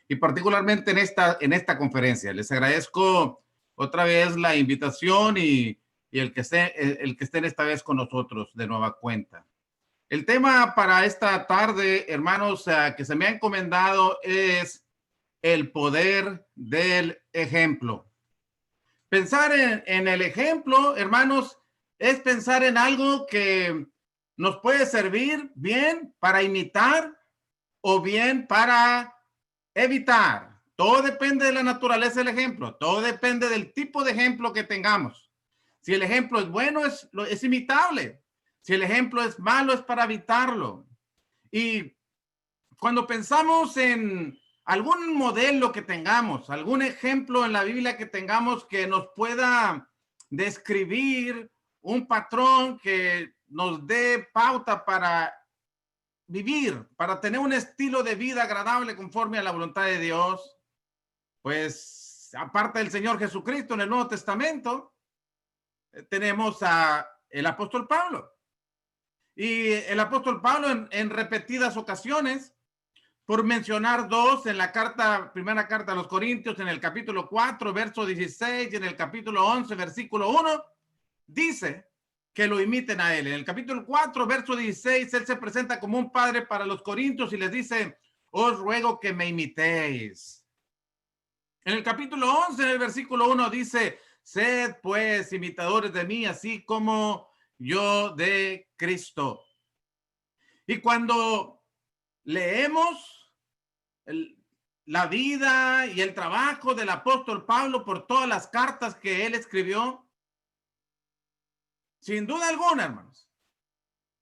y particularmente en esta conferencia. Les agradezco otra vez la invitación y el que estén esta vez con nosotros de nueva cuenta. El tema para esta tarde, hermanos, que se me ha encomendado es el poder del ejemplo. Pensar en el ejemplo, hermanos, es pensar en algo que nos puede servir bien para imitar o bien para evitar. Todo depende de la naturaleza del ejemplo. Todo depende del tipo de ejemplo que tengamos. Si el ejemplo es bueno, es imitable. Si el ejemplo es malo, es para evitarlo. Y cuando pensamos en algún modelo que tengamos, algún ejemplo en la Biblia que tengamos que nos pueda describir un patrón que nos dé pauta para vivir, para tener un estilo de vida agradable conforme a la voluntad de Dios, pues aparte del Señor Jesucristo en el Nuevo Testamento, tenemos a el apóstol Pablo. Y el apóstol Pablo en repetidas ocasiones, por mencionar dos, en la primera carta a los Corintios, en el capítulo 4, verso 16, y en el capítulo 11, versículo 1, dice que lo imiten a él. En el capítulo 4, verso 16, él se presenta como un padre para los corintios y les dice, os ruego que me imitéis. En el capítulo 11, en el versículo 1, dice, sed pues imitadores de mí, así como yo de Cristo. Y cuando leemos la vida y el trabajo del apóstol Pablo por todas las cartas que él escribió, sin duda alguna, hermanos,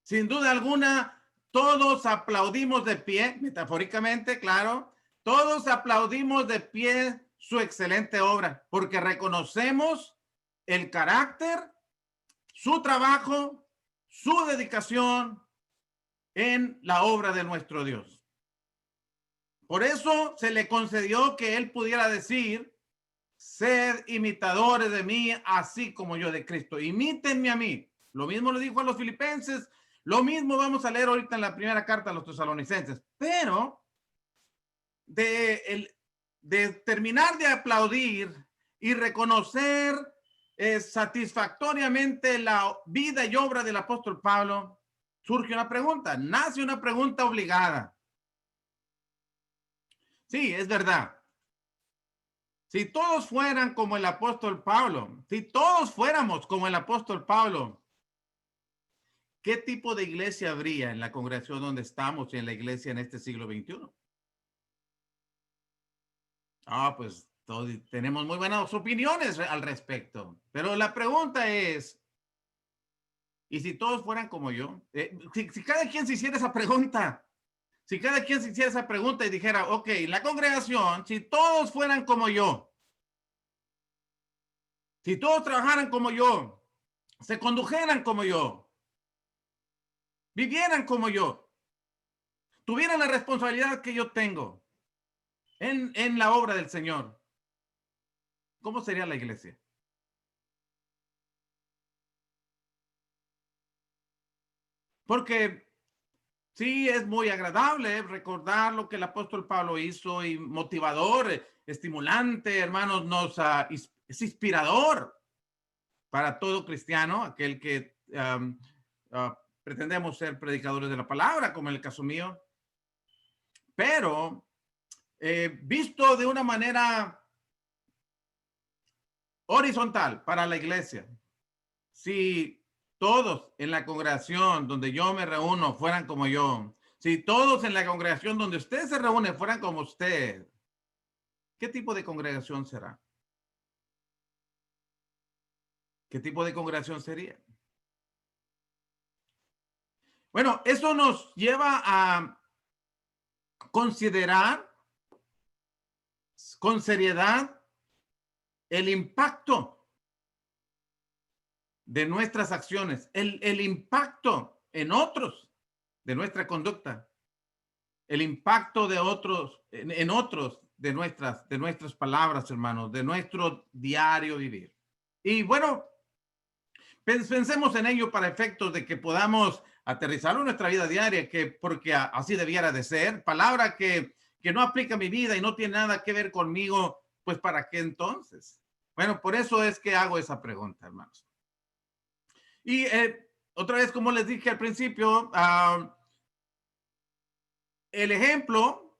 sin duda alguna, todos aplaudimos de pie, metafóricamente, claro, todos aplaudimos de pie su excelente obra, porque reconocemos el carácter, su trabajo, su dedicación en la obra de nuestro Dios. Por eso se le concedió que él pudiera decir, sed imitadores de mí, así como yo de Cristo. Imítenme a mí. Lo mismo le dijo a los filipenses, lo mismo vamos a leer ahorita en la primera carta a los tesalonicenses. Pero de terminar de aplaudir y reconocer satisfactoriamente la vida y obra del apóstol Pablo, surge una pregunta, nace una pregunta obligada. Sí, es verdad. Si todos fueran como el apóstol Pablo, si todos fuéramos como el apóstol Pablo, ¿qué tipo de iglesia habría en la congregación donde estamos y en la iglesia en este siglo XXI? Pues todos tenemos muy buenas opiniones al respecto, pero la pregunta es, ¿y si todos fueran como yo? Si cada quien se hiciera esa pregunta, si cada quien se hiciera esa pregunta y dijera, ok, la congregación, si todos fueran como yo, si todos trabajaran como yo, se condujeran como yo, vivieran como yo, tuvieran la responsabilidad que yo tengo en la obra del Señor, ¿cómo sería la iglesia? Porque sí, es muy agradable recordar lo que el apóstol Pablo hizo y motivador, estimulante, hermanos, es inspirador para todo cristiano, aquel que pretendemos ser predicadores de la palabra, como en el caso mío. Pero visto de una manera horizontal para la iglesia, si todos en la congregación donde yo me reúno fueran como yo, si todos en la congregación donde usted se reúne fueran como usted, ¿qué tipo de congregación será? ¿Qué tipo de congregación sería? Bueno, eso nos lleva a considerar con seriedad el impacto de nuestras acciones, el impacto en otros de nuestra conducta, el impacto de otros, en otros de nuestras palabras, hermanos, de nuestro diario vivir. Y bueno, pensemos en ello para efectos de que podamos aterrizarlo en nuestra vida diaria, porque así debiera de ser. Palabra que que no aplica a mi vida y no tiene nada que ver conmigo, pues ¿para qué entonces? Bueno, por eso es que hago esa pregunta, hermanos. Y otra vez, como les dije al principio, el ejemplo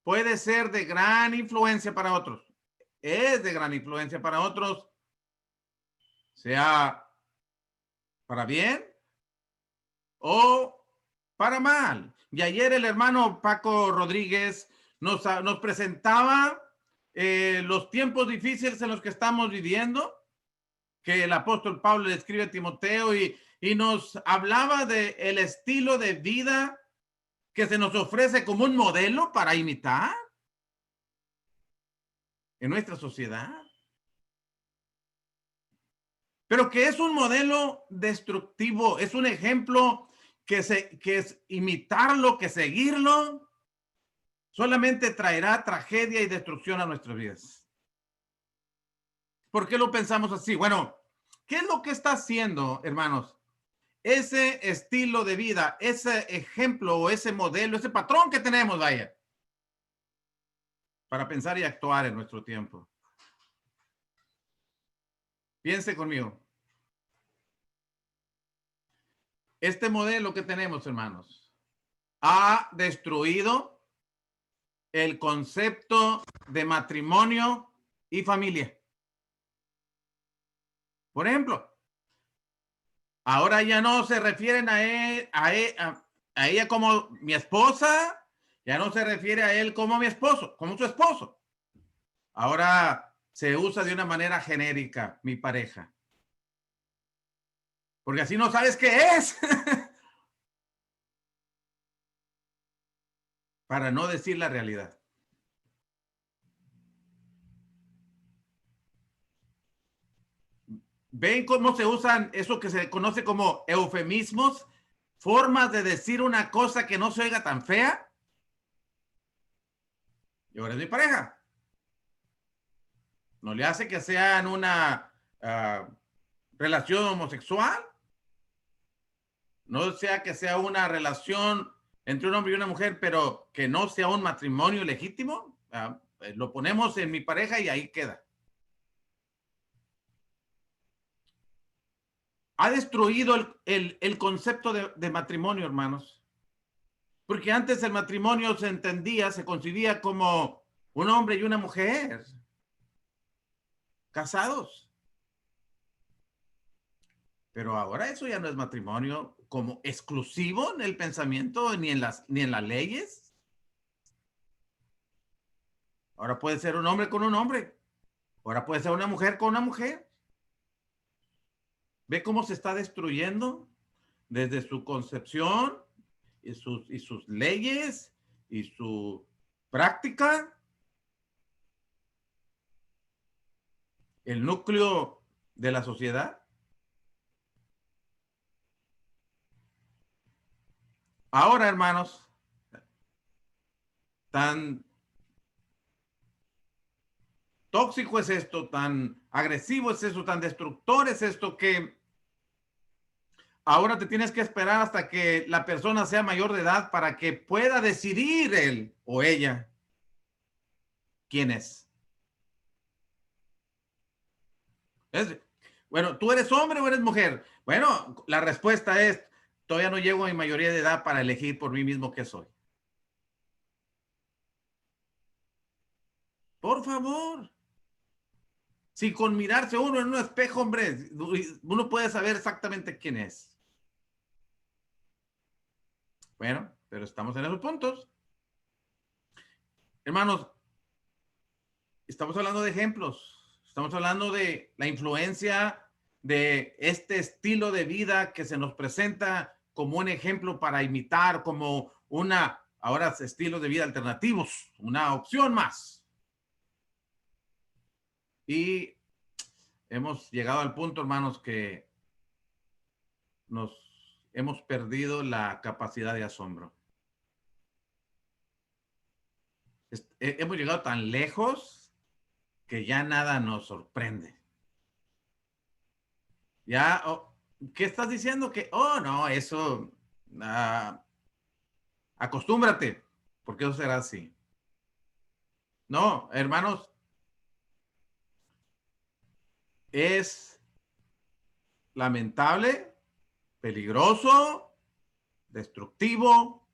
puede ser de gran influencia para otros. Es de gran influencia para otros, sea para bien o para mal. Y ayer el hermano Paco Rodríguez nos presentaba los tiempos difíciles en los que estamos viviendo, que el apóstol Pablo le escribe a Timoteo y nos hablaba de el estilo de vida que se nos ofrece como un modelo para imitar en nuestra sociedad, pero que es un modelo destructivo, es un ejemplo que es imitarlo, que seguirlo, solamente traerá tragedia y destrucción a nuestras vidas. ¿Por qué lo pensamos así? Bueno, ¿qué es lo que está haciendo, hermanos? Ese estilo de vida, ese ejemplo o ese modelo, ese patrón que tenemos, vaya, para pensar y actuar en nuestro tiempo. Piense conmigo. Este modelo que tenemos, hermanos, ha destruido el concepto de matrimonio y familia. Por ejemplo, ahora ya no se refieren a ella como mi esposa, ya no se refiere a él como mi esposo, como su esposo. Ahora se usa de una manera genérica, mi pareja. Porque así no sabes qué es. Para no decir la realidad. ¿Ven cómo se usan eso que se conoce como eufemismos? Formas de decir una cosa que no se oiga tan fea. Y ahora es mi pareja. No le hace que sean una relación homosexual. No sea que sea una relación entre un hombre y una mujer, pero que no sea un matrimonio legítimo. Lo ponemos en mi pareja y ahí queda. Ha destruido el concepto de matrimonio, hermanos. Porque antes el matrimonio se entendía, se concebía como un hombre y una mujer casados. Pero ahora eso ya no es matrimonio como exclusivo en el pensamiento ni en las leyes. Ahora puede ser un hombre con un hombre. Ahora puede ser una mujer con una mujer. ¿Ve cómo se está destruyendo desde su concepción y sus leyes y su práctica? El núcleo de la sociedad. Ahora, hermanos, tan tóxico es esto, tan agresivo es esto, tan destructor es esto, que ahora te tienes que esperar hasta que la persona sea mayor de edad para que pueda decidir él o ella quién es. ¿Es? Bueno, ¿tú eres hombre o eres mujer? Bueno, la respuesta es, todavía no llego a mi mayoría de edad para elegir por mí mismo qué soy. Por favor. Si con mirarse uno en un espejo, hombre, uno puede saber exactamente quién es. Bueno, pero estamos en esos puntos. Hermanos, estamos hablando de ejemplos. Estamos hablando de la influencia de este estilo de vida que se nos presenta como un ejemplo para imitar, como ahora estilos de vida alternativos, una opción más. Y hemos llegado al punto, hermanos, que nos hemos perdido la capacidad de asombro. Hemos llegado tan lejos que ya nada nos sorprende. Ya, ¿qué estás diciendo? Que, oh, no, eso, acostúmbrate, porque eso será así. No, hermanos, es lamentable, peligroso, destructivo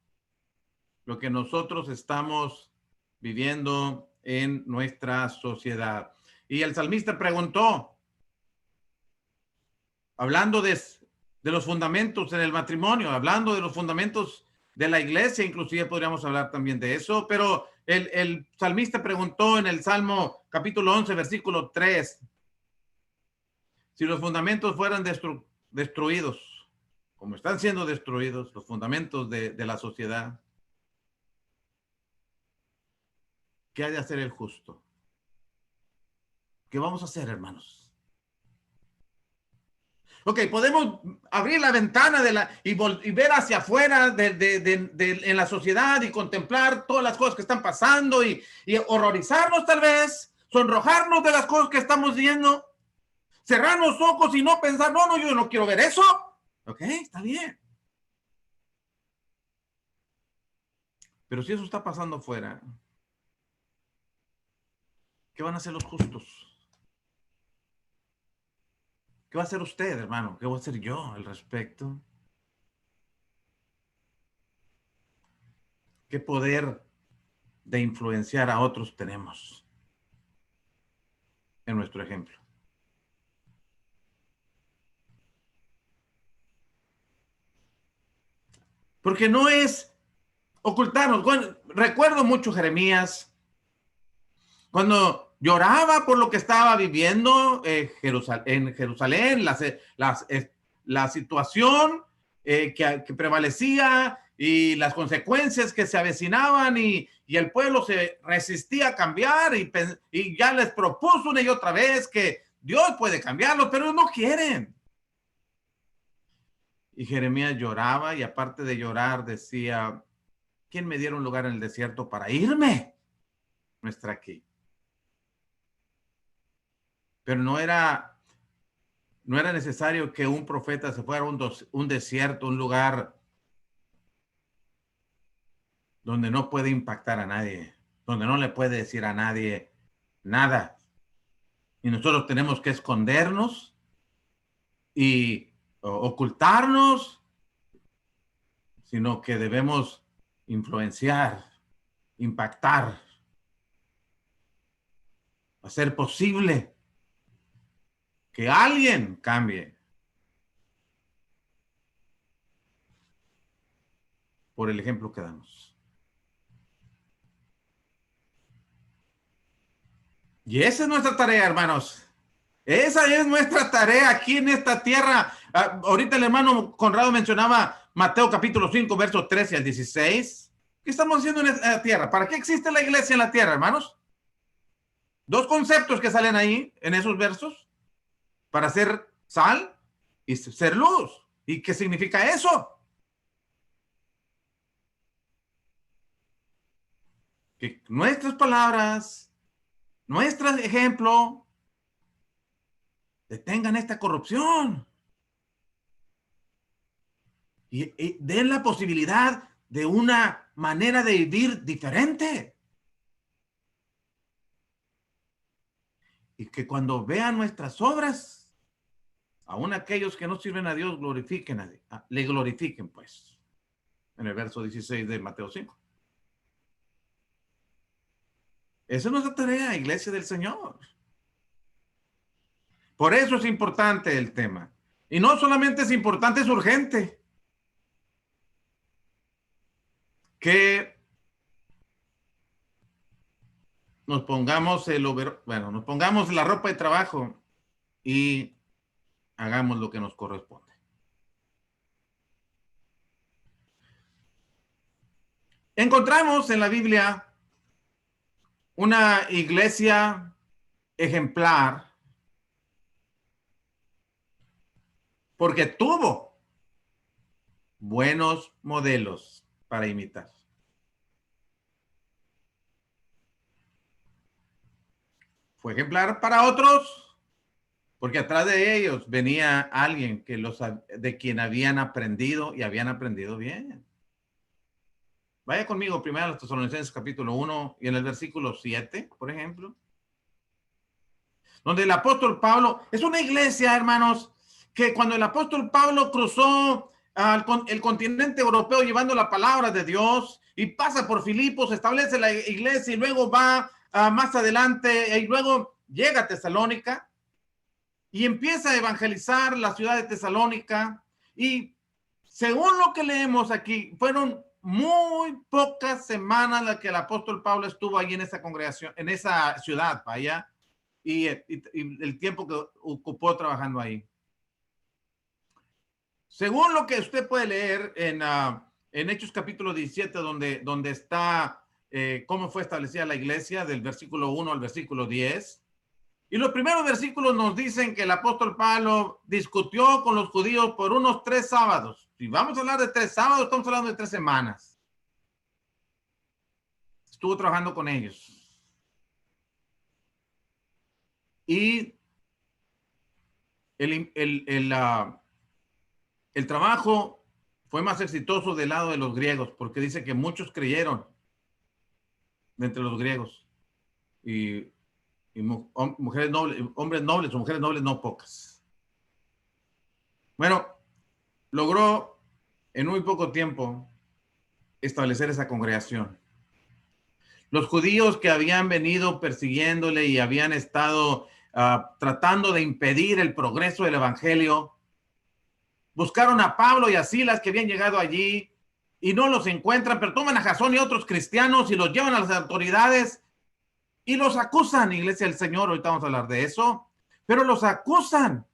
lo que nosotros estamos viviendo en nuestra sociedad. Y el salmista preguntó, hablando de los fundamentos en el matrimonio, hablando de los fundamentos de la iglesia, inclusive podríamos hablar también de eso, pero el salmista preguntó en el Salmo capítulo 11, versículo 3, si los fundamentos fueran destruidos, como están siendo destruidos los fundamentos de la sociedad, ¿qué ha de hacer el justo? ¿Qué vamos a hacer, hermanos? Ok, podemos abrir la ventana y ver hacia afuera en la sociedad y contemplar todas las cosas que están pasando y horrorizarnos tal vez, sonrojarnos de las cosas que estamos viendo, cerrar los ojos y no pensar, no, yo no quiero ver eso. Ok, está bien. Pero si eso está pasando afuera, ¿qué van a hacer los justos? ¿Qué va a hacer usted, hermano? ¿Qué voy a hacer yo al respecto? ¿Qué poder de influenciar a otros tenemos en nuestro ejemplo? Porque no es ocultarnos. Bueno, recuerdo mucho Jeremías cuando lloraba por lo que estaba viviendo en Jerusalén, la situación que prevalecía y las consecuencias que se avecinaban y el pueblo se resistía a cambiar y ya les propuso una y otra vez que Dios puede cambiarlos, pero ellos no quieren. Y Jeremías lloraba y aparte de llorar decía, ¿quién me diera un lugar en el desierto para irme? No está aquí. Pero no era necesario que un profeta se fuera a un desierto, un lugar donde no puede impactar a nadie, donde no le puede decir a nadie nada. Y nosotros tenemos que escondernos y ocultarnos, sino que debemos influenciar, impactar, hacer posible que alguien cambie por el ejemplo que damos. Y esa es nuestra tarea, hermanos. Esa es nuestra tarea aquí en esta tierra. Ahorita el hermano Conrado mencionaba Mateo capítulo 5, versos 13 al 16. ¿Qué estamos haciendo en esta tierra? ¿Para qué existe la iglesia en la tierra, hermanos? Dos conceptos que salen ahí en esos versos. Para ser sal y ser luz. ¿Y qué significa eso? Que nuestras palabras, nuestro ejemplo, detengan esta corrupción y den la posibilidad de una manera de vivir diferente. Y que cuando vean nuestras obras, aún aquellos que no sirven a Dios le glorifiquen, pues, en el verso 16 de Mateo 5. Esa es nuestra tarea, iglesia del Señor. Por eso es importante el tema. Y no solamente es importante, es urgente que nos pongamos la ropa de trabajo y hagamos lo que nos corresponde. Encontramos en la Biblia una iglesia ejemplar porque tuvo buenos modelos para imitar. Fue ejemplar para otros porque atrás de ellos venía alguien de quien habían aprendido y habían aprendido bien. Vaya conmigo primero a los Tesalonicenses capítulo 1 y en el versículo 7, por ejemplo, donde el apóstol Pablo, es una iglesia, hermanos, que cuando el apóstol Pablo cruzó el continente europeo llevando la palabra de Dios y pasa por Filipos, establece la iglesia y luego va más adelante y luego llega a Tesalónica y empieza a evangelizar la ciudad de Tesalónica. Y según lo que leemos aquí, fueron muy pocas semanas las que el apóstol Pablo estuvo allí en esa congregación, en esa ciudad, vaya, y el tiempo que ocupó trabajando ahí. Según lo que usted puede leer en Hechos capítulo 17, donde está cómo fue establecida la iglesia, del versículo 1 al versículo 10. Y los primeros versículos nos dicen que el apóstol Pablo discutió con los judíos por unos 3 sábados. Si vamos a hablar de 3 sábados, estamos hablando de 3 semanas. Estuvo trabajando con ellos. Y el trabajo fue más exitoso del lado de los griegos, porque dice que muchos creyeron de entre los griegos. Y mujeres nobles, hombres nobles o mujeres nobles no pocas. Bueno, logró en muy poco tiempo establecer esa congregación. Los judíos que habían venido persiguiéndole y habían estado tratando de impedir el progreso del evangelio, buscaron a Pablo y a Silas que habían llegado allí y no los encuentran, pero toman a Jasón y a otros cristianos y los llevan a las autoridades y los acusan, iglesia del Señor. Ahorita vamos a hablar de eso, pero los acusan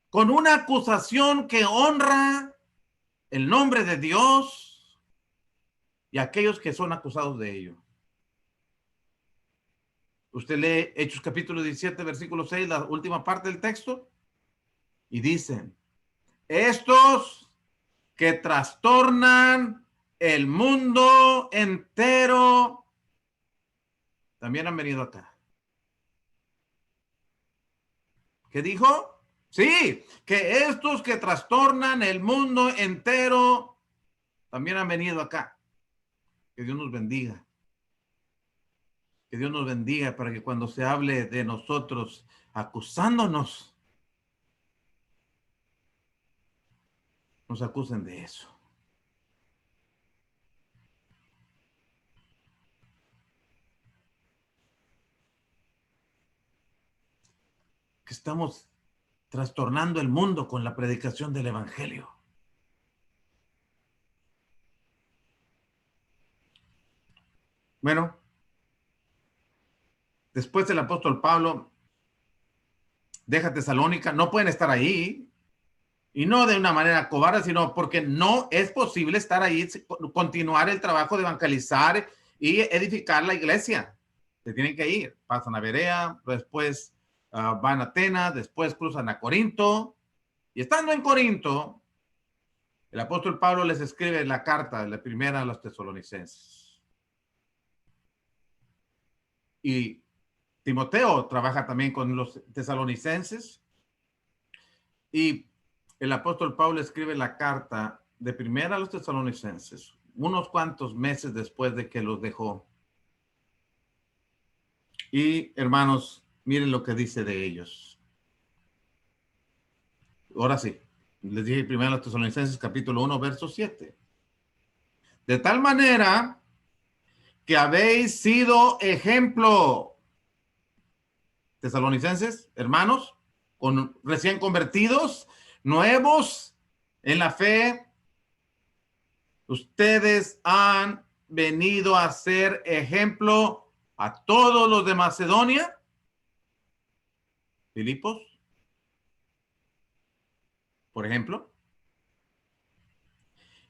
con una acusación que honra el nombre de Dios y aquellos que son acusados de ello. Usted lee Hechos capítulo 17, versículo 6, la última parte del texto, y dicen, estos que trastornan el mundo entero también han venido acá. ¿Qué dijo? Sí, que estos que trastornan el mundo entero también han venido acá. Que Dios nos bendiga. Que Dios nos bendiga para que cuando se hable de nosotros acusándonos, nos acusen de eso. Que estamos trastornando el mundo con la predicación del evangelio. Bueno, después el apóstol Pablo deja Tesalónica, no pueden estar ahí, y no de una manera cobarde, sino porque no es posible estar ahí, continuar el trabajo de evangelizar y edificar la iglesia. Se tienen que ir, pasan a Berea, después van a Atenas, después cruzan a Corinto, y estando en Corinto, el apóstol Pablo les escribe la carta, la primera a los tesalonicenses. Y Timoteo trabaja también con los tesalonicenses, y el apóstol Pablo escribe la carta de primera a los tesalonicenses, unos cuantos meses después de que los dejó. Y hermanos, miren lo que dice de ellos. Ahora sí, les dije primero a los tesalonicenses capítulo 1, verso 7. De tal manera que habéis sido ejemplo, tesalonicenses, hermanos, con recién convertidos, nuevos en la fe. Ustedes han venido a ser ejemplo a todos los de Macedonia, Filipos, por ejemplo,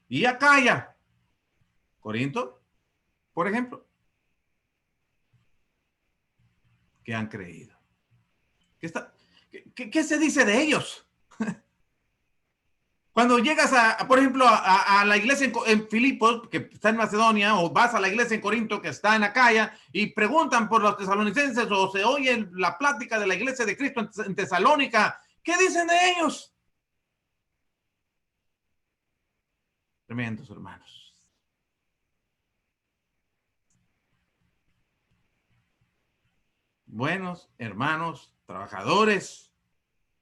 y Acaya, Corinto, por ejemplo, que han creído. ¿Qué se dice de ellos? Cuando llegas por ejemplo, a la iglesia en Filipos, que está en Macedonia, o vas a la iglesia en Corinto, que está en Acaya, y preguntan por los tesalonicenses, o se oye la plática de la iglesia de Cristo en Tesalónica, ¿qué dicen de ellos? Tremendos, hermanos. buenos hermanos, trabajadores.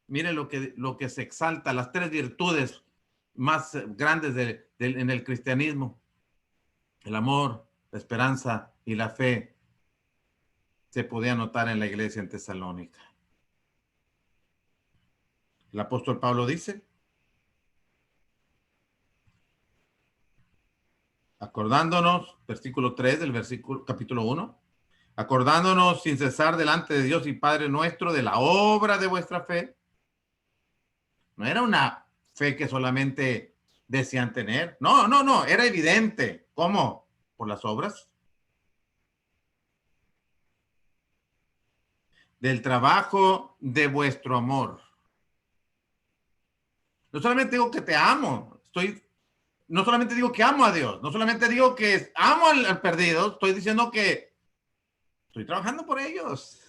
Mire lo que se exalta, las tres virtudes más grandes en el cristianismo: el amor, la esperanza y la fe. Se podía notar en la iglesia en Tesalónica. El apóstol Pablo dice: acordándonos, versículo 3 del capítulo 1, acordándonos sin cesar delante de Dios y Padre nuestro de la obra de vuestra fe. No era una fe que solamente decían tener. No, no, no, era evidente. ¿Cómo? Por las obras. Del trabajo de vuestro amor. No solamente digo que te amo, no solamente digo que amo a Dios, no solamente digo que amo al perdido, estoy diciendo que estoy trabajando por ellos.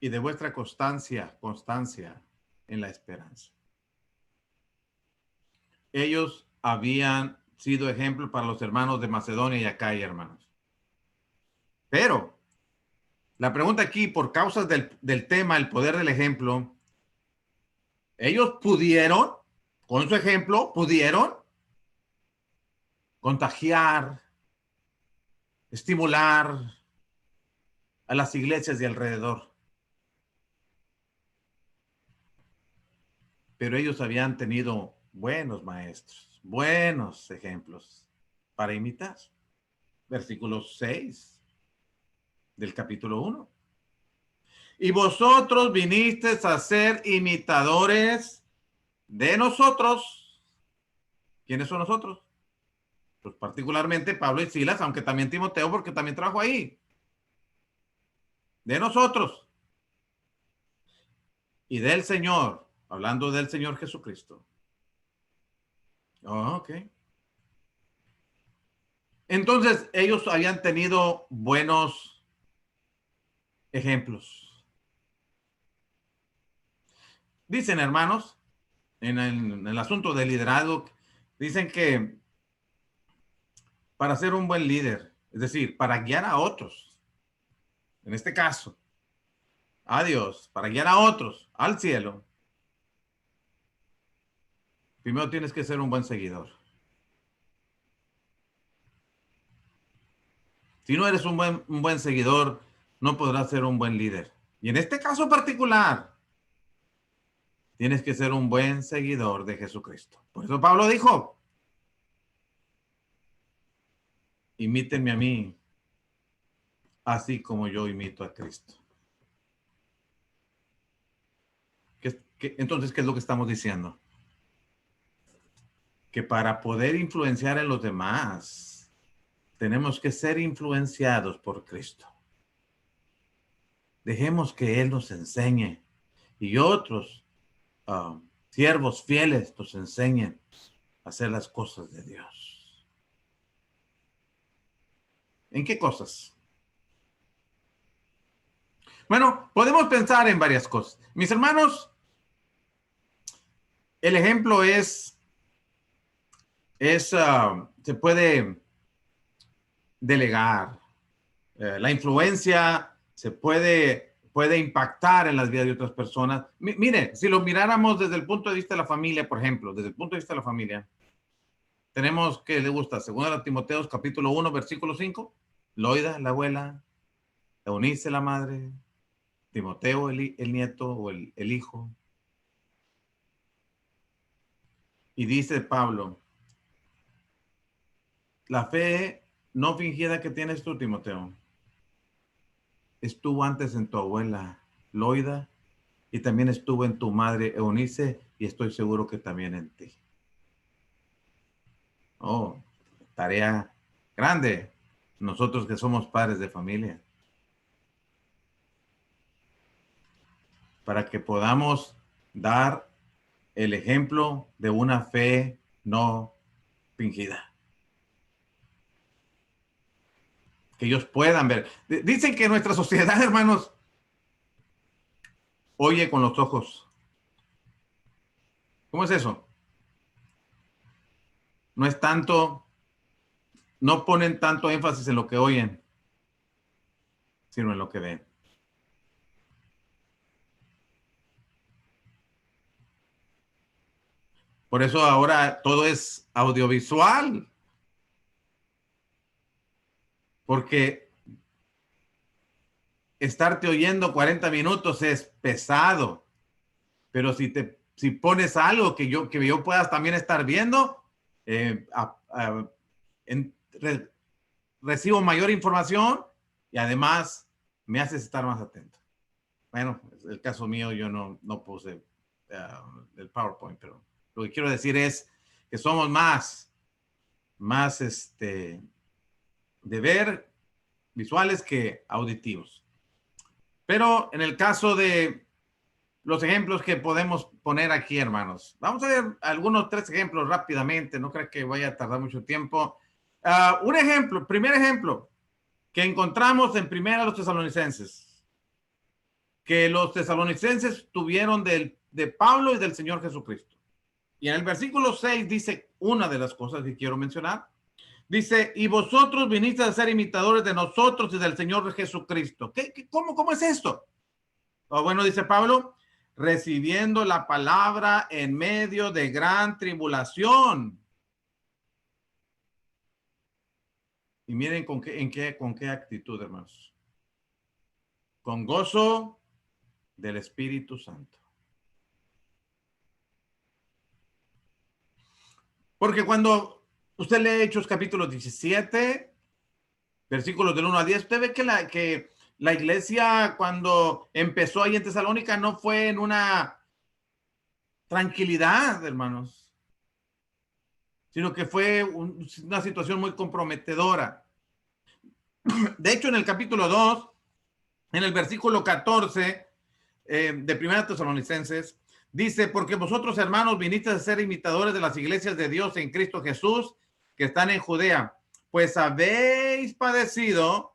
Y de vuestra constancia en la esperanza. Ellos habían sido ejemplo para los hermanos de Macedonia y Acaya, hermanos. Pero la pregunta aquí, por causas del tema, el poder del ejemplo, ellos pudieron, con su ejemplo, pudieron contagiar, estimular a las iglesias de alrededor. Pero ellos habían tenido buenos maestros, buenos ejemplos para imitar. Versículo 6 del capítulo 1. Y vosotros vinisteis a ser imitadores de nosotros. ¿Quiénes son nosotros? Pues particularmente Pablo y Silas, aunque también Timoteo, porque también trabajó ahí. De nosotros. Y del Señor, hablando del Señor Jesucristo. Oh, ok. Entonces, ellos habían tenido buenos ejemplos. Dicen, hermanos, en el asunto del liderazgo, dicen que para ser un buen líder, es decir, para guiar a otros, en este caso, a Dios, para guiar a otros al cielo, primero tienes que ser un buen seguidor. Si no eres un buen seguidor, no podrás ser un buen líder. Y en este caso particular, tienes que ser un buen seguidor de Jesucristo. Por eso Pablo dijo: imítenme a mí, así como yo imito a Cristo. Entonces, ¿qué es lo que estamos diciendo? Que para poder influenciar en los demás, tenemos que ser influenciados por Cristo. Dejemos que Él nos enseñe y otros siervos fieles nos enseñen a hacer las cosas de Dios. ¿En qué cosas? Bueno, podemos pensar en varias cosas. Mis hermanos, el ejemplo se puede delegar. La influencia puede impactar en las vidas de otras personas. Mire, si lo miráramos desde el punto de vista de la familia, por ejemplo, desde el punto de vista de la familia, tenemos que le gusta, según Timoteo, capítulo 1, versículo 5, Loida, la abuela, Eunice, la madre, Timoteo, el nieto o el hijo. Y dice Pablo, la fe no fingida que tienes tú, Timoteo, estuvo antes en tu abuela, Loida, y también estuvo en tu madre, Eunice, y estoy seguro que también en ti. Oh, tarea grande, nosotros que somos padres de familia, para que podamos dar el ejemplo de una fe no fingida. Que ellos puedan ver. Dicen que nuestra sociedad, hermanos, oye con los ojos. ¿Cómo es eso? no es tanto, no ponen tanto énfasis en lo que oyen, sino en lo que ven. Por eso ahora todo es audiovisual, porque estarte oyendo 40 minutos es pesado, pero si pones algo que yo puedas también estar viendo, eh, a- a- en- re- recibo mayor información y además me haces estar más atento. Bueno, el caso mío, yo no puse el PowerPoint, pero lo que quiero decir es que somos más de ver visuales que auditivos. Pero en el caso de los ejemplos que podemos poner aquí, hermanos, vamos a ver algunos 3 ejemplos rápidamente, no creo que vaya a tardar mucho tiempo. Un ejemplo, primer ejemplo que encontramos en Primera los Tesalonicenses, que los tesalonicenses tuvieron de Pablo y del Señor Jesucristo. Y en el versículo 6 dice una de las cosas que quiero mencionar. Dice, y vosotros viniste a ser imitadores de nosotros y del Señor Jesucristo. ¿Cómo es esto? Bueno, dice Pablo, recibiendo la palabra en medio de gran tribulación. Y miren con qué actitud, hermanos. Con gozo del Espíritu Santo. Porque cuando usted lee Hechos capítulo 17, versículos del 1 a 10, usted ve que la iglesia cuando empezó ahí en Tesalónica no fue en una tranquilidad, hermanos, sino que fue una situación muy comprometedora. De hecho, en el capítulo 2, en el versículo 14 de Primera Tesalonicenses, dice, porque vosotros, hermanos, vinisteis a ser imitadores de las iglesias de Dios en Cristo Jesús, que están en Judea, pues habéis padecido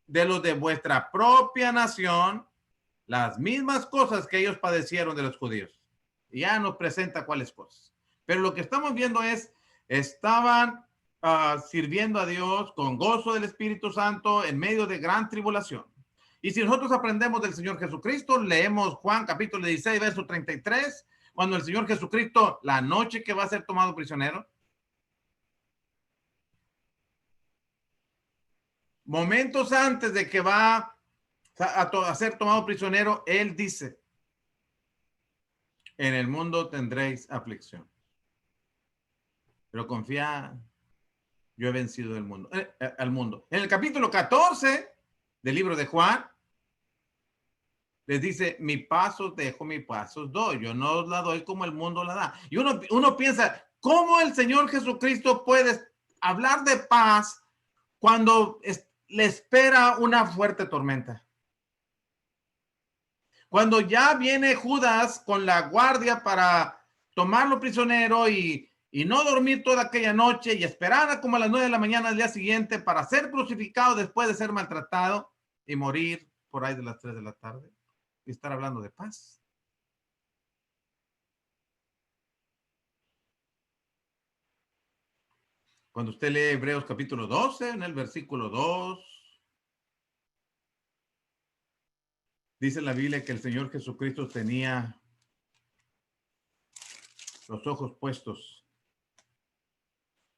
de los de vuestra propia nación las mismas cosas que ellos padecieron de los judíos. Y ya nos presenta cuáles cosas. Pero lo que estamos viendo es, estaban sirviendo a Dios con gozo del Espíritu Santo en medio de gran tribulación. Y si nosotros aprendemos del Señor Jesucristo, leemos Juan capítulo 16, verso 33, cuando el Señor Jesucristo, la noche que va a ser tomado prisionero, momentos antes de que va a ser tomado prisionero, Él dice, en el mundo tendréis aflicción, pero confía, yo he vencido el mundo, al mundo. En el capítulo 14 del libro de Juan, les dice, mi paso dejo, mi paso doy. Yo no os la doy como el mundo la da. Y uno piensa, ¿cómo el Señor Jesucristo puede hablar de paz cuando le espera una fuerte tormenta? Cuando ya viene Judas con la guardia para tomarlo prisionero y no dormir toda aquella noche y esperar a como a las 9 de la mañana del día siguiente para ser crucificado después de ser maltratado y morir por ahí de las 3 de la tarde y estar hablando de paz. Cuando usted lee Hebreos capítulo 12, en el versículo 2, dice la Biblia que el Señor Jesucristo tenía los ojos puestos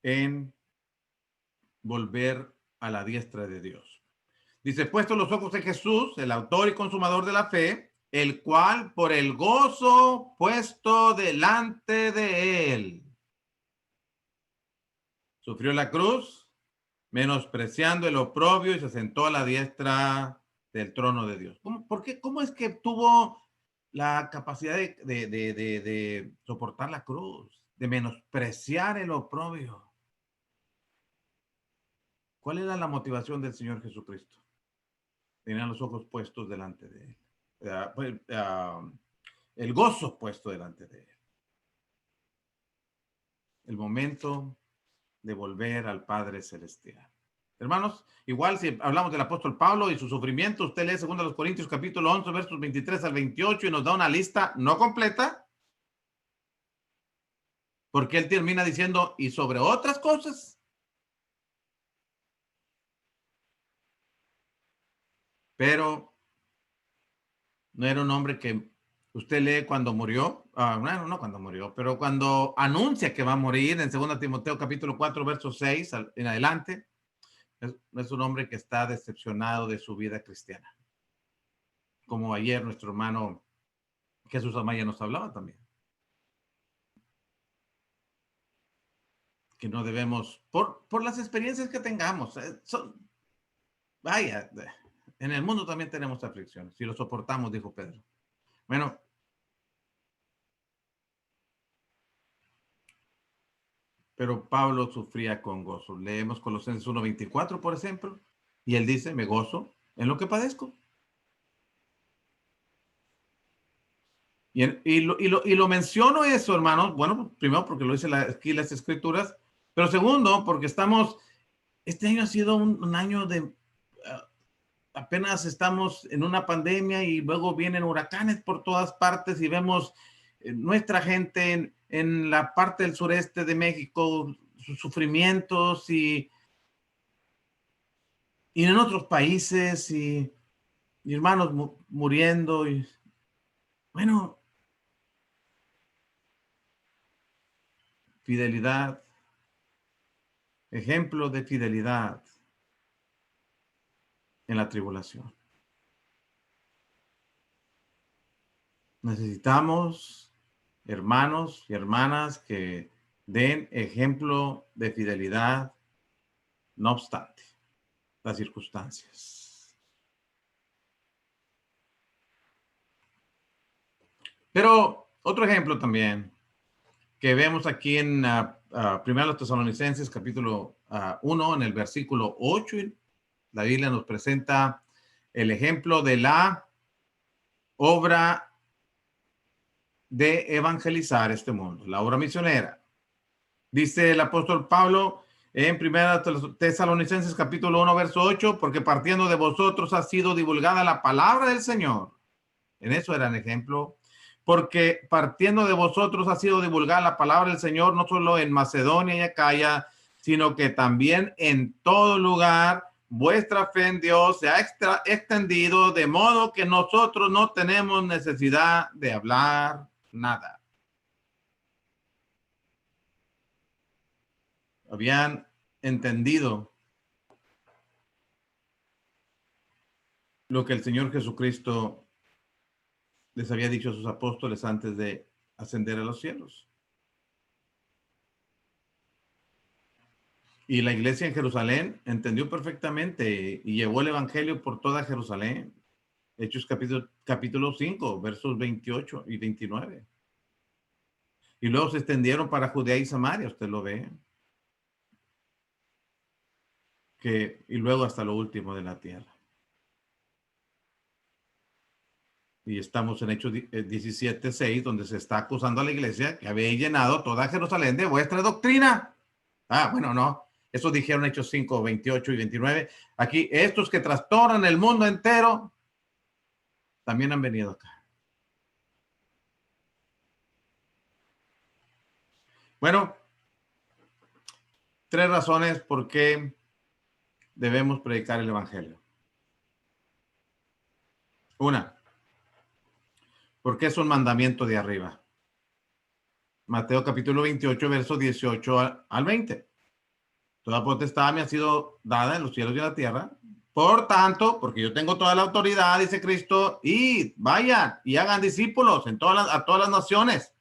en volver a la diestra de Dios. Dice, puesto los ojos en Jesús, el autor y consumador de la fe, el cual por el gozo puesto delante de él sufrió la cruz, menospreciando el oprobio y se sentó a la diestra del trono de Dios. ¿Cómo es que tuvo la capacidad de soportar la cruz, de menospreciar el oprobio? ¿Cuál era la motivación del Señor Jesucristo? Tenía los ojos puestos delante de él. El gozo puesto delante de él. El momento de volver al Padre Celestial. Hermanos, igual si hablamos del apóstol Pablo y su sufrimiento, usted lee 2 Corintios capítulo 11, versos 23 al 28 y nos da una lista no completa, Porque él termina diciendo, y sobre otras cosas. Pero no era un hombre que usted lee cuando murió, bueno, no cuando murió, pero cuando anuncia que va a morir en 2 Timoteo capítulo 4, verso 6 en adelante, es un hombre que está decepcionado de su vida cristiana. Como ayer nuestro hermano Jesús Amaya nos hablaba también. Que no debemos, por las experiencias que tengamos, vaya, en el mundo también tenemos aflicciones, si lo soportamos, dijo Pedro. Bueno, pero Pablo sufría con gozo. Leemos Colosenses 1:24, por ejemplo, y él dice, me gozo en lo que padezco. Y lo menciono eso, hermanos, bueno, primero porque lo dice aquí las escrituras, pero segundo, porque este año ha sido un año de, apenas estamos en una pandemia y luego vienen huracanes por todas partes y vemos nuestra gente en la parte del sureste de México, sus sufrimientos y en otros países y hermanos muriendo. Y bueno, fidelidad, ejemplo de fidelidad en la tribulación. Necesitamos hermanos y hermanas que den ejemplo de fidelidad, no obstante las circunstancias. Pero otro ejemplo también que vemos aquí en 1 Tesalonicenses capítulo 1, en el versículo 8, la Biblia nos presenta el ejemplo de la obra de evangelizar este mundo, la obra misionera. Dice el apóstol Pablo en 1 Tesalonicenses capítulo 1, verso 8, porque partiendo de vosotros ha sido divulgada la palabra del Señor. En eso eran ejemplo. Porque partiendo de vosotros ha sido divulgada la palabra del Señor, no solo en Macedonia y Acaya, sino que también en todo lugar vuestra fe en Dios se ha extendido, de modo que nosotros no tenemos necesidad de hablar nada. Habían entendido lo que el Señor Jesucristo les había dicho a sus apóstoles antes de ascender a los cielos. Y la iglesia en Jerusalén entendió perfectamente y llevó el evangelio por toda Jerusalén. Hechos capítulo 5, versos 28 y 29. Y luego se extendieron para Judea y Samaria, usted lo ve. Y luego hasta lo último de la tierra. Y estamos en Hechos 17:6, donde se está acusando a la iglesia que había llenado toda Jerusalén de vuestra doctrina. Bueno, no. Eso dijeron Hechos 5, 28 y 29. Aquí, estos que trastornan el mundo entero, también han venido acá. Bueno, 3 razones por qué debemos predicar el evangelio. Una, porque es un mandamiento de arriba. Mateo capítulo 28, verso 18 al 20. Toda potestad me ha sido dada en los cielos y en la tierra. Por tanto, porque yo tengo toda la autoridad, dice Cristo, y vayan y hagan discípulos a todas las naciones,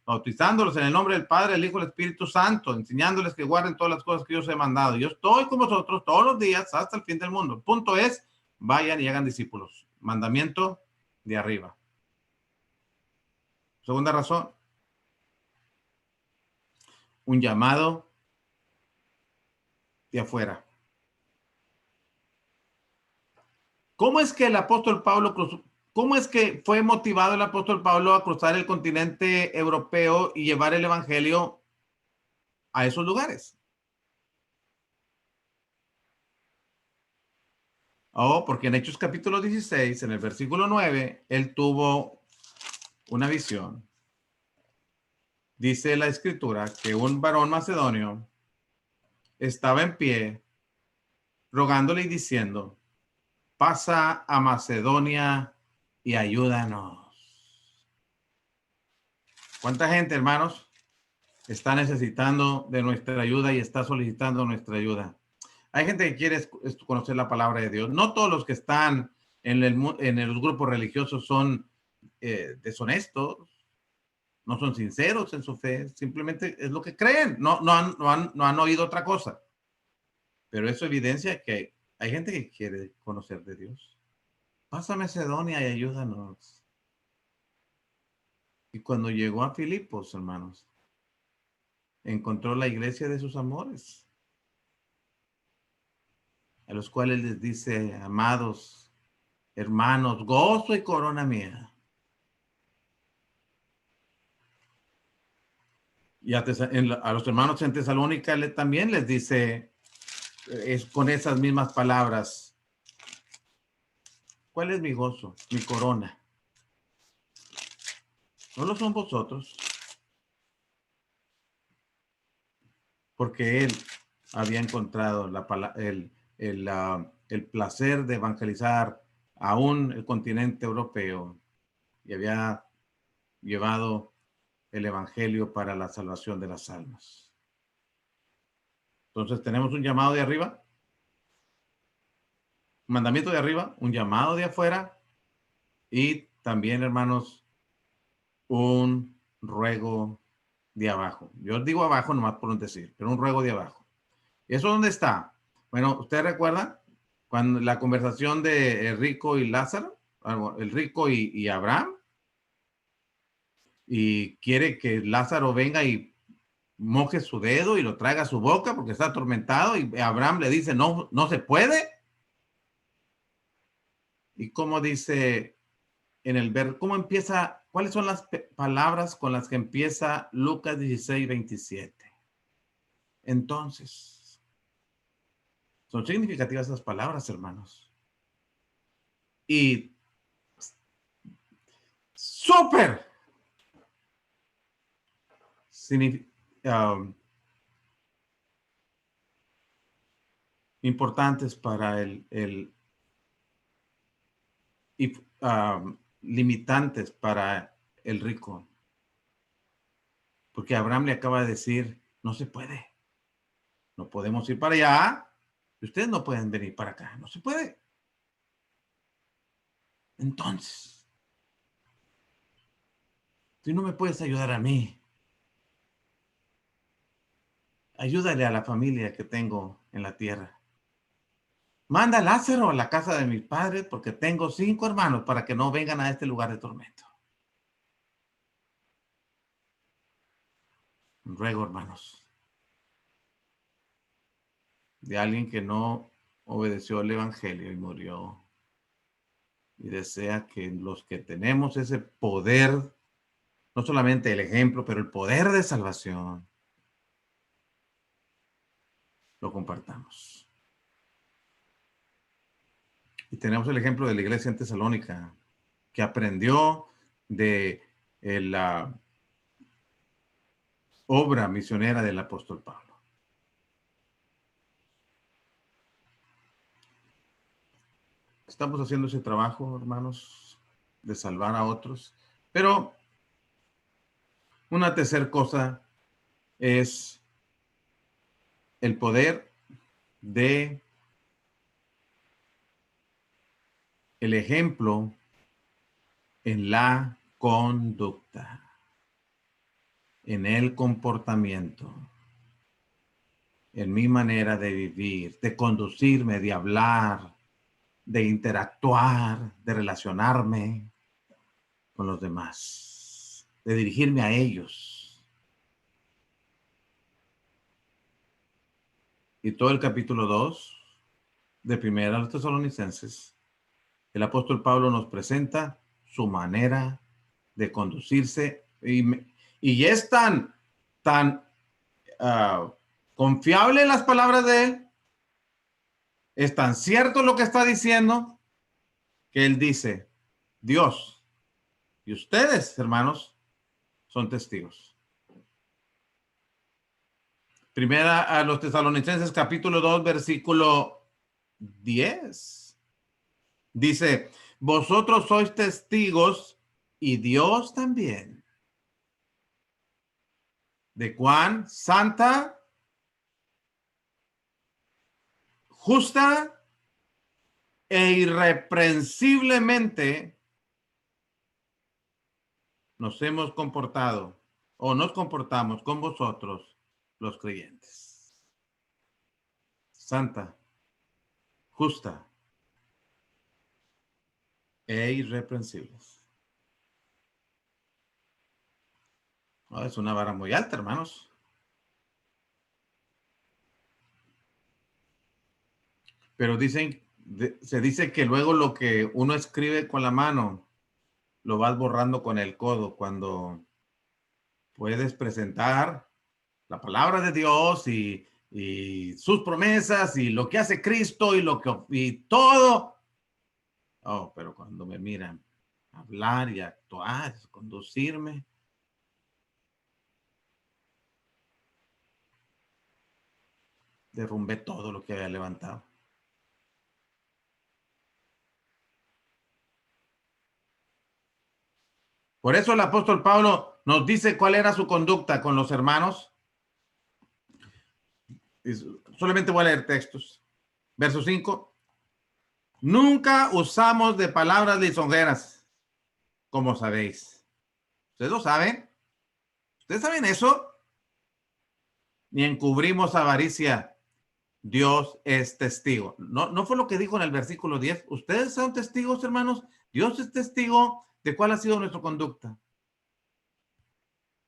bautizándolos en el nombre del Padre, del Hijo y del Espíritu Santo, enseñándoles que guarden todas las cosas que yo os he mandado. Yo estoy con vosotros todos los días hasta el fin del mundo. El punto es, vayan y hagan discípulos. Mandamiento de arriba. Segunda razón, un llamado de afuera. ¿Cómo es que el apóstol Pablo cómo es que fue motivado el apóstol Pablo a cruzar el continente europeo y llevar el evangelio a esos lugares? Porque en Hechos capítulo 16, en el versículo 9, él tuvo una visión. dice la escritura que un varón macedonio estaba en pie rogándole y diciendo, pasa a Macedonia y ayúdanos. ¿Cuánta gente, hermanos, está necesitando de nuestra ayuda y está solicitando nuestra ayuda? Hay gente que quiere conocer la palabra de Dios. No todos los que están en los grupos religiosos son deshonestos, no son sinceros en su fe, simplemente es lo que creen, no han oído otra cosa. Pero eso evidencia que hay gente que quiere conocer de Dios. Pasa a Macedonia y ayúdanos. Y cuando llegó a Filipos, hermanos, encontró la iglesia de sus amores, a los cuales les dice, amados hermanos, gozo y corona mía. Y a los hermanos en Tesalónica también les dice, con esas mismas palabras, ¿cuál es mi gozo, mi corona? No lo son vosotros, porque él había encontrado el placer de evangelizar aún el continente europeo y había llevado el evangelio para la salvación de las almas. Entonces tenemos un llamado de arriba, un mandamiento de arriba, un llamado de afuera y también, hermanos, un ruego de abajo. Yo digo abajo nomás por no decir, pero un ruego de abajo. ¿Eso dónde está? Bueno, ¿usted recuerda cuando la conversación de el rico y Lázaro? El rico y Abraham. Y quiere que Lázaro venga y moje su dedo y lo traiga a su boca porque está atormentado. Y Abraham le dice, no, no se puede. Y cómo dice en el verbo, cómo empieza, cuáles son las palabras con las que empieza Lucas 16:27. Entonces, son significativas esas palabras, hermanos. Y súper importantes para y limitantes para el rico. Porque Abraham le acaba de decir, no se puede. No podemos ir para allá. Ustedes no pueden venir para acá. No se puede. Entonces, tú no me puedes ayudar a mí. Ayúdale a la familia que tengo en la tierra. Manda a Lázaro a la casa de mis padres porque tengo 5 hermanos para que no vengan a este lugar de tormento. Ruego, hermanos, de alguien que no obedeció el evangelio y murió. Y desea que los que tenemos ese poder, no solamente el ejemplo, pero el poder de salvación, lo compartamos. Y tenemos el ejemplo de la iglesia en Tesalónica, que aprendió de la obra misionera del apóstol Pablo. Estamos haciendo ese trabajo, hermanos, de salvar a otros. Pero una tercera cosa es el poder de el ejemplo en la conducta, en el comportamiento, en mi manera de vivir, de conducirme, de hablar, de interactuar, de relacionarme con los demás, de dirigirme a ellos. Y todo el capítulo 2 de Primera a los Tesalonicenses, el apóstol Pablo nos presenta su manera de conducirse y es tan confiable en las palabras de él, es tan cierto lo que está diciendo, que él dice, Dios y ustedes, hermanos, son testigos. Primera a los Tesalonicenses, capítulo 2, versículo 10. Dice, vosotros sois testigos y Dios también de cuán santa, justa e irreprensiblemente nos hemos comportado o nos comportamos con vosotros los creyentes. Santa, justa e irreprensibles. No, es una vara muy alta, hermanos. Pero se dice que luego lo que uno escribe con la mano lo vas borrando con el codo cuando puedes presentar la palabra de Dios y sus promesas y lo que hace Cristo y todo. Oh, pero cuando me miran hablar y actuar, conducirme, derrumbé todo lo que había levantado. Por eso el apóstol Pablo nos dice cuál era su conducta con los hermanos. Solamente voy a leer textos. Verso 5. Nunca usamos de palabras lisonjeras, como sabéis. ¿Ustedes lo saben? ¿Ustedes saben eso? Ni encubrimos avaricia. Dios es testigo. No fue lo que dijo en el versículo 10. Ustedes son testigos, hermanos. Dios es testigo de cuál ha sido nuestra conducta.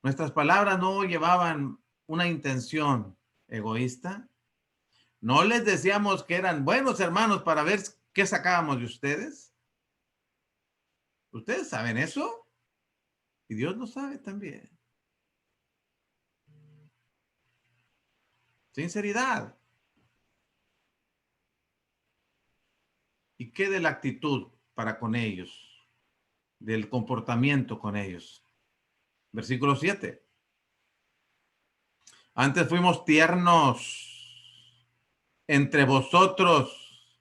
Nuestras palabras no llevaban una intención egoísta. No les decíamos que eran buenos hermanos para ver qué sacábamos de ustedes. ¿Ustedes saben eso? Y Dios lo sabe también. Sinceridad. ¿Y qué de la actitud para con ellos? Del comportamiento con ellos. Versículo 7. Antes fuimos tiernos entre vosotros,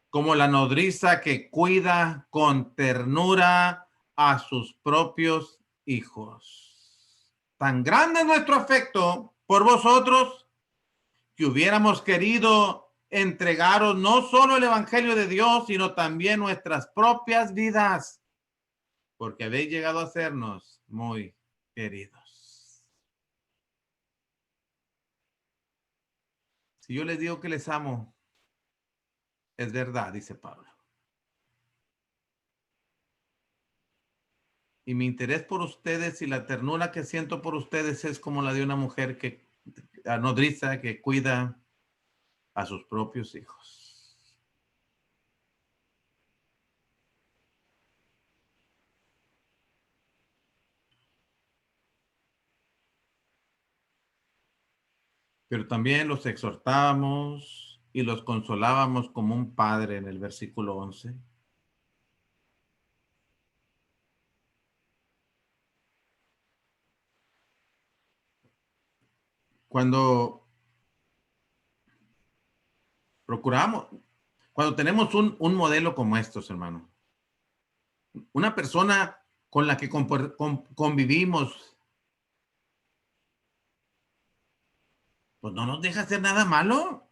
como la nodriza que cuida con ternura a sus propios hijos. Tan grande es nuestro afecto por vosotros que hubiéramos querido entregaros no solo el evangelio de Dios, sino también nuestras propias vidas, porque habéis llegado a sernos muy queridos. Si yo les digo que les amo, es verdad, dice Pablo. Y mi interés por ustedes y la ternura que siento por ustedes es como la de una mujer nodriza que cuida a sus propios hijos. Pero también los exhortábamos y los consolábamos como un padre en el versículo 11. Cuando procuramos, cuando tenemos un modelo como estos, hermano, una persona con la que convivimos, pues no nos deja hacer nada malo,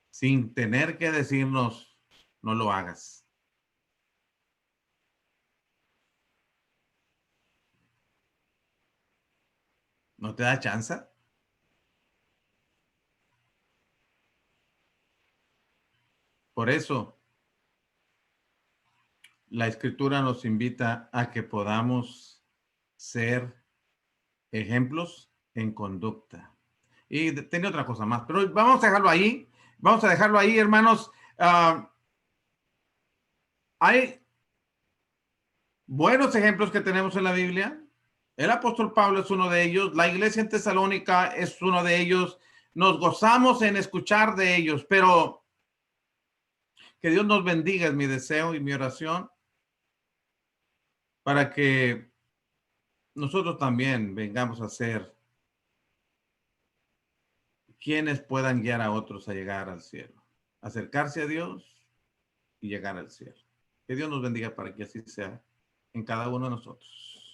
sin tener que decirnos, no lo hagas. ¿No te da chance? Por eso, la escritura nos invita a que podamos ser ejemplos en conducta. Y tenía otra cosa más, pero vamos a dejarlo ahí. Vamos a dejarlo ahí, hermanos. Hay buenos ejemplos que tenemos en la Biblia. El apóstol Pablo es uno de ellos. La iglesia en Tesalónica es uno de ellos. Nos gozamos en escuchar de ellos, pero que Dios nos bendiga es mi deseo y mi oración para que nosotros también vengamos a ser quienes puedan guiar a otros a llegar al cielo, acercarse a Dios y llegar al cielo. Que Dios nos bendiga para que así sea en cada uno de nosotros.